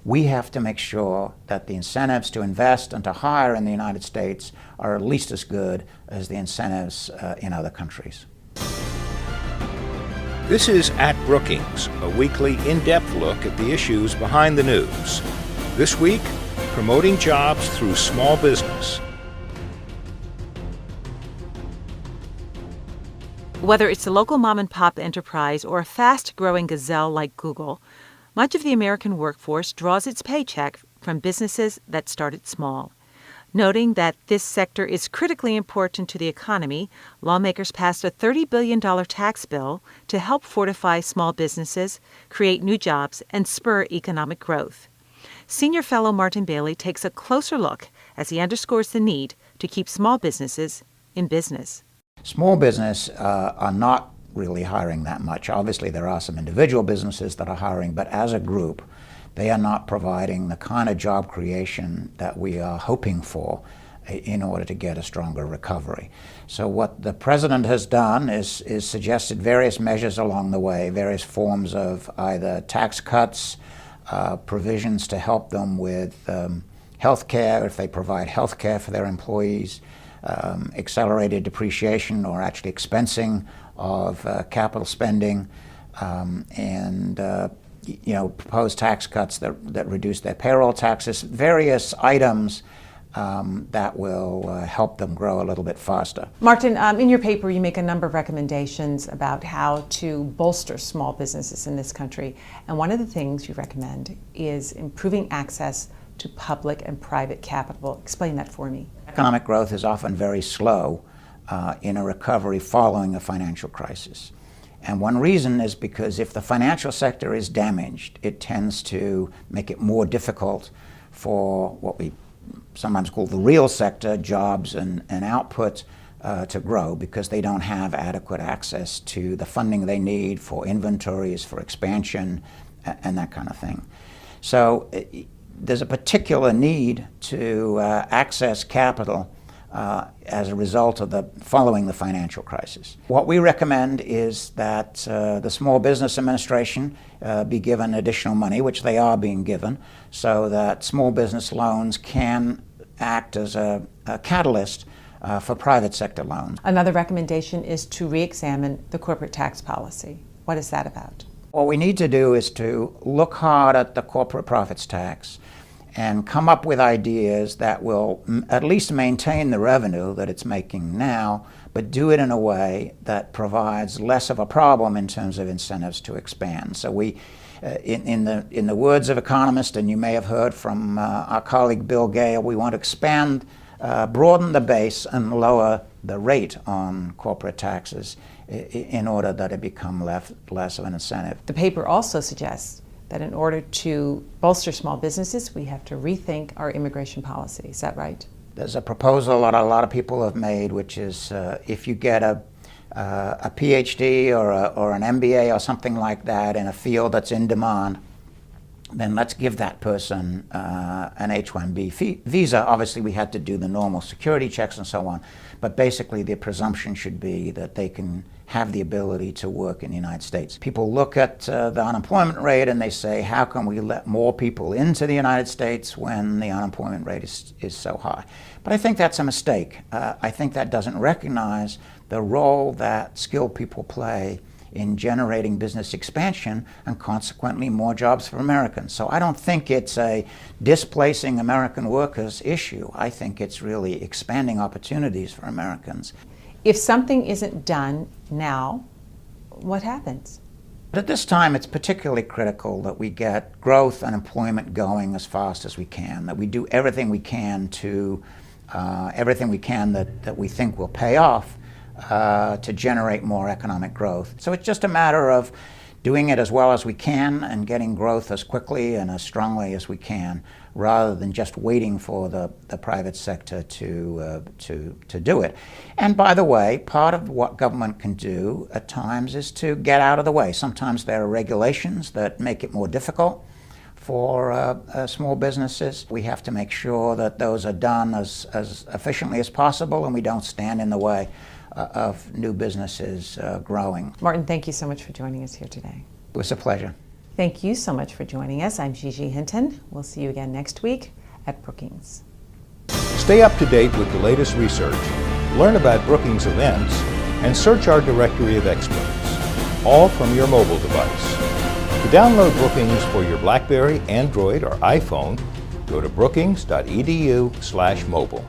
we have to make sure that the incentives to invest and to hire in the United States are at least as good as the incentives in other countries. This is At Brookings, a weekly in-depth look at the issues behind the news. This week, promoting jobs through small business. Whether it's a local mom-and-pop enterprise or a fast-growing gazelle like Google, much of the American workforce draws its paycheck from businesses that started small. Noting that this sector is critically important to the economy, lawmakers passed a $30 billion tax bill to help fortify small businesses, create new jobs, and spur economic growth. Senior fellow Martin Bailey takes a closer look as he underscores the need to keep small businesses in business. Small business are not really hiring that much. Obviously, there are some individual businesses that are hiring, but as a group, they are not providing the kind of job creation that we are hoping for in order to get a stronger recovery. So what the president has done is suggested various measures along the way, various forms of either tax cuts, provisions to help them with health care if they provide health care for their employees, accelerated depreciation or actually expensing of capital spending, and proposed tax cuts that reduce their payroll taxes, various items that will help them grow a little bit faster. Martin, in your paper you make a number of recommendations about how to bolster small businesses in this country, and one of the things you recommend is improving access to public and private capital. Explain that for me. Economic growth is often very slow in a recovery following a financial crisis. And one reason is because if the financial sector is damaged, it tends to make it more difficult for what we sometimes call the real sector, jobs and output, to grow because they don't have adequate access to the funding they need for inventories, for expansion, and that kind of thing. So there's a particular need to access capital as a result of following the financial crisis. What we recommend is that the Small Business Administration be given additional money, which they are being given, so that small business loans can act as a catalyst for private sector loans. Another recommendation is to re-examine the corporate tax policy. What is that about? What we need to do is to look hard at the corporate profits tax and come up with ideas that will at least maintain the revenue that it's making now, but do it in a way that provides less of a problem in terms of incentives to expand. So we, in the words of economists, and you may have heard from our colleague Bill Gale, we want to expand, broaden the base and lower the rate on corporate taxes in order that it become less of an incentive. The paper also suggests that in order to bolster small businesses, we have to rethink our immigration policy. Is that right? There's a proposal that a lot of people have made, which is if you get a PhD or an MBA or something like that in a field that's in demand, then let's give that person an H-1B visa. Obviously, we had to do the normal security checks and so on, but basically the presumption should be that they can have the ability to work in the United States. People look at the unemployment rate and they say, how can we let more people into the United States when the unemployment rate is so high? But I think that's a mistake. I think that doesn't recognize the role that skilled people play in generating business expansion and consequently more jobs for Americans. So I don't think it's a displacing American workers issue. I think it's really expanding opportunities for Americans. If something isn't done now, what happens? But at this time, it's particularly critical that we get growth and employment going as fast as we can, that we do everything we can to, that we think will pay off to generate more economic growth. So it's just a matter of doing it as well as we can and getting growth as quickly and as strongly as we can, rather than just waiting for the private sector to do it. And by the way, part of what government can do at times is to get out of the way. Sometimes there are regulations that make it more difficult for small businesses. We have to make sure that those are done as efficiently as possible and we don't stand in the way of new businesses growing. Martin, thank you so much for joining us here today. It was a pleasure. Thank you so much for joining us. I'm Gigi Hinton. We'll see you again next week at Brookings. Stay up to date with the latest research, learn about Brookings events, and search our directory of experts, all from your mobile device. To download Brookings for your BlackBerry, Android, or iPhone, go to brookings.edu/mobile.